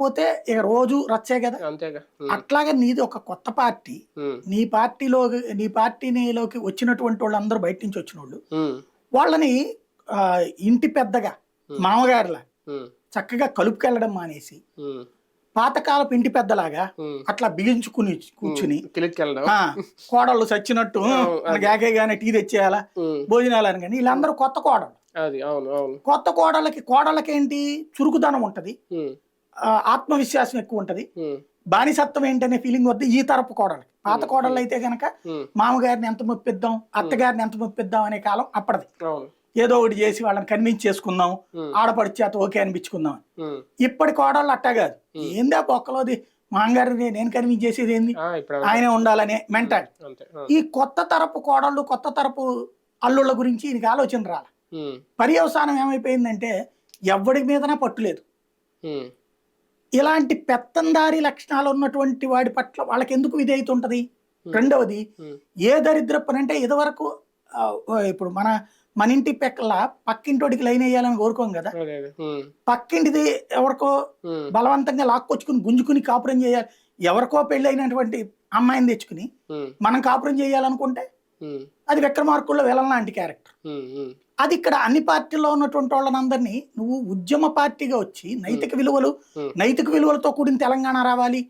పోతే ఇక రోజు రచ్చే కదా. అంతేగా. అట్లాగే నీది ఒక కొత్త పార్టీ. నీ పార్టీలో నీ పార్టీలోకి వచ్చినటువంటి వాళ్ళందరూ బయట నుంచి వచ్చిన వాళ్ళు వాళ్ళని ఇంటి పెద్దగా మామగారిలా చక్కగా కలుపుకెళ్ళడం మానేసి పాతకాలపు ఇంటి పెద్దలాగా అట్లా బిగించుకుని కూర్చుని కోడళ్ళు చచ్చినట్టు మనకి ఏకైగానే టీ తెచ్చేయాలా భోజనాలు అని. కానీ వీళ్ళందరూ కొత్త కోడళ్ళు. కొత్త కోడళ్ళకి ఏంటి చురుకుదనం ఉంటది, ఆత్మవిశ్వాసం ఎక్కువ ఉంటది, బానిసత్వం ఏంటనే ఫీలింగ్ వద్ద ఈ తరపు కోడళ్ళకి. పాత కోడళ్ళు అయితే గనక మామగారిని ఎంత మొప్పిద్దాం, అత్తగారిని ఎంత మొప్పిద్దాం అనే కాలం అప్పటిది. ఏదో ఒకటి చేసి వాళ్ళని కన్విన్స్ చేసుకుందాం, ఆడపడిచి అత ఓకే అనిపించుకుందాం. ఇప్పటి కోడళ్ళు అట్టా కాదు. ఏందా బొక్కలోది మామగారిని నేను కన్విన్స్ చేసేది ఏంది, ఆయనే ఉండాలనే మెంటాలిటీ. ఈ కొత్త తరపు కోడళ్ళు కొత్త తరపు అల్లుళ్ళ గురించి ఈయనకి ఆలోచన రాల. పర్యవసానం ఏమైపోయిందంటే ఎవడి మీదనే పట్టులేదు. ఇలాంటి పెత్తందారి లక్షణాలు ఉన్నటువంటి వాడి పట్ల వాళ్ళకి ఎందుకు విధేయత ఉంటది? రెండవది, ఏ దరిద్రప్పని అంటే ఇదివరకు ఇప్పుడు మన ఇంటి పెక్కల పక్కింటోడికి లైన్ వేయాలని కోరుకోం కదా. పక్కింటిది ఎవరికో బలవంతంగా లాక్కొచ్చుకుని గుంజుకుని కాపురం చేయాలి, ఎవరికో పెళ్లి అయినటువంటి అమ్మాయిని తెచ్చుకుని మనం కాపురం చేయాలనుకుంటే అది విక్రమార్కుల్లో విలన్ లాంటి క్యారెక్టర్. అది ఇక్కడ అన్ని పార్టీల్లో ఉన్నటువంటి వాళ్ళనందరినీ నువ్వు ఉద్యమ పార్టీగా వచ్చి నైతిక విలువలతో కూడిన తెలంగాణ రావాలి,